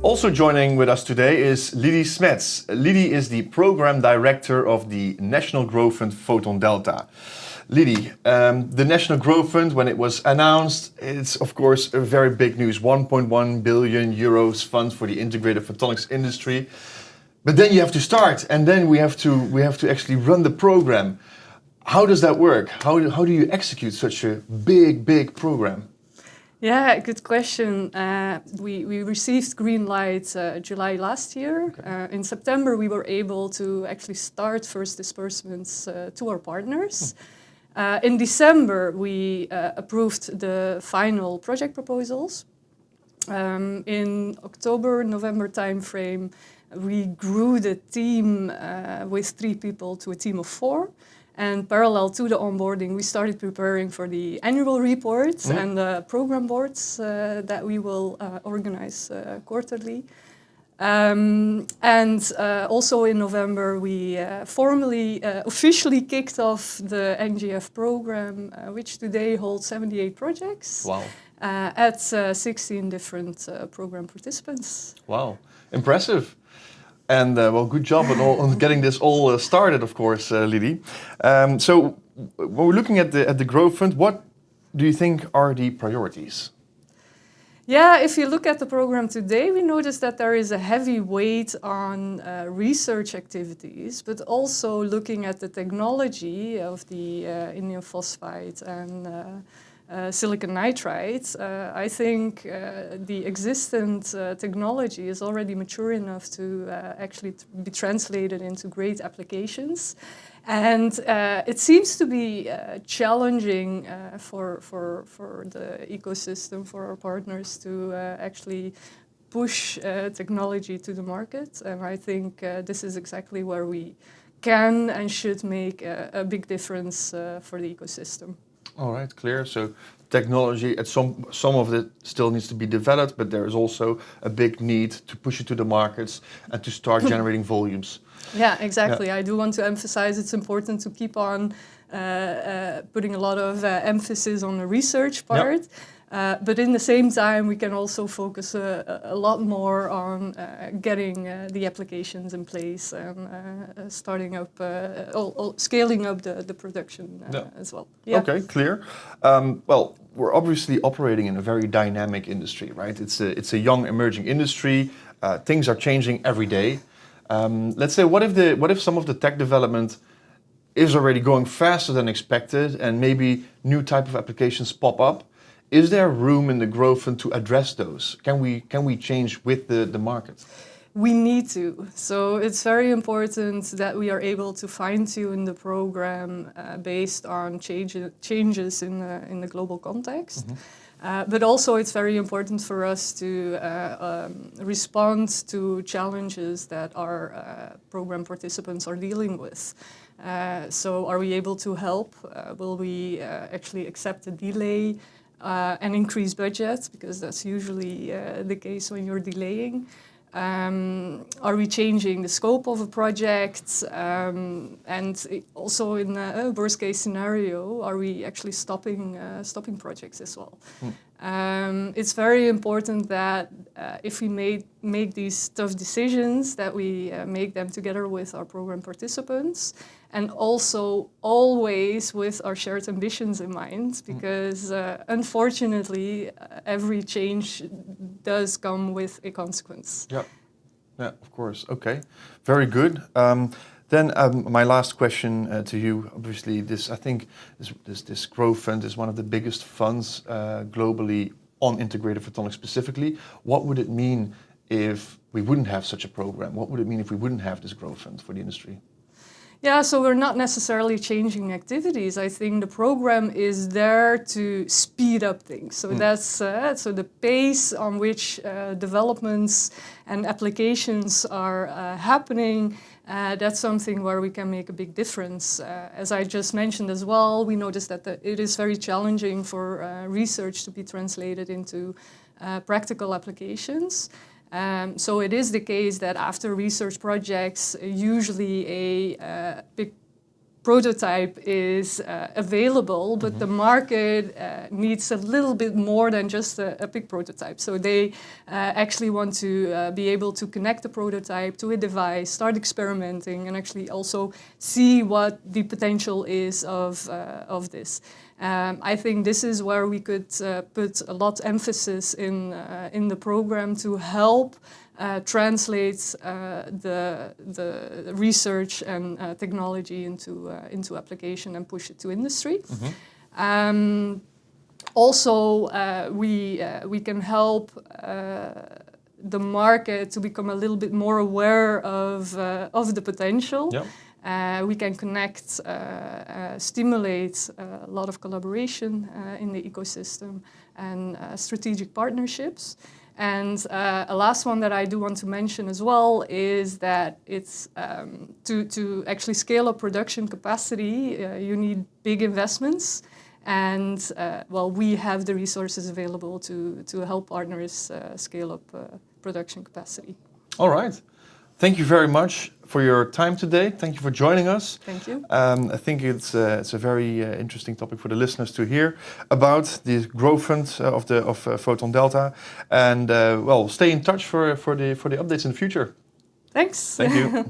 Also joining with us today is Lydie Smets. Lydie is the Program Director of the National Growth Fund PhotonDelta. Lydie, the National Growth Fund, when it was announced, it's of course a very big news, 1.1 billion euros fund for the integrated photonics industry. But then you have to start, and then we have to actually run the program. How does that work? How do you execute such a big program? Yeah, good question. We received green light July last year. Okay. In September, we were able to actually start first disbursements to our partners. In December, we approved the final project proposals. In October, November timeframe, we grew the team with 3 people to a team of 4. And parallel to the onboarding, we started preparing for the annual reports and the program boards that we will organize quarterly. Also in November, we formally, officially kicked off the NGF program, which today holds 78 projects. Wow. At 16 different program participants. Wow, impressive. And well, good job on getting this all started, of course, Lydie. So when we're looking at the Growth Fund, what do you think are the priorities? Yeah, if you look at the program today, we notice that there is a heavy weight on research activities, but also looking at the technology of the indium phosphide and silicon nitride. I think the existent technology is already mature enough to actually be translated into great applications. And it seems to be challenging for the ecosystem, for our partners to actually push technology to the market. And I think this is exactly where we can and should make a big difference for the ecosystem. All right, clear. So technology, at some of it still needs to be developed, but there is also a big need to push it to the markets and to start generating volumes. Yeah, exactly. Yeah. I do want to emphasize it's important to keep on putting a lot of emphasis on the research part. Yep. But in the same time, we can also focus a lot more on getting the applications in place and starting up, scaling up the production as well. Yeah. Okay, clear. Well, we're obviously operating in a very dynamic industry, right? It's a young emerging industry. Things are changing every day. Let's say, what if some of the tech development is already going faster than expected, and maybe new type of applications pop up? Is there room in the Growth Fund to address those? Can we change with the market? We need to. So it's very important that we are able to fine-tune the program based on changes in the global context. But also it's very important for us to respond to challenges that our program participants are dealing with. So are we able to help? Will we actually accept a delay and increase budgets? Because that's usually the case when you're delaying. Are we changing the scope of a project? And also in a worst case scenario, are we actually stopping projects as well? It's very important that if we make these tough decisions, that we make them together with our program participants, and also always with our shared ambitions in mind, because unfortunately, every change does come with a consequence. Yeah, of course. Okay, very good. Then my last question to you. Obviously, I think this Growth Fund is one of the biggest funds globally on integrated photonics specifically. What would it mean if we wouldn't have such a program? What would it mean if we wouldn't have this Growth Fund for the industry? Yeah, so we're not necessarily changing activities. I think the program is there to speed up things. So that's so the pace on which developments and applications are happening. That's something where we can make a big difference. As I just mentioned as well, we noticed that it is very challenging for research to be translated into practical applications. So it is the case that after research projects, usually a big prototype is available, but the market needs a little bit more than just a big prototype. So they actually want to be able to connect the prototype to a device, start experimenting, and actually also see what the potential is of this. I think this is where we could put a lot of emphasis in the program to help translate the research and technology into application and push it to industry. Also, we can help the market to become a little bit more aware of the potential. Yep. We can connect, stimulate a lot of collaboration in the ecosystem and strategic partnerships. And a last one that I do want to mention as well is that it's to actually scale up production capacity, you need big investments. And well, we have the resources available to help partners scale up production capacity. All right. Thank you very much for your time today. Thank you for joining us. Thank you. I think it's a very interesting topic for the listeners to hear about the growth fund of PhotonDelta, and well, stay in touch for the updates in the future. Thanks. Thank you.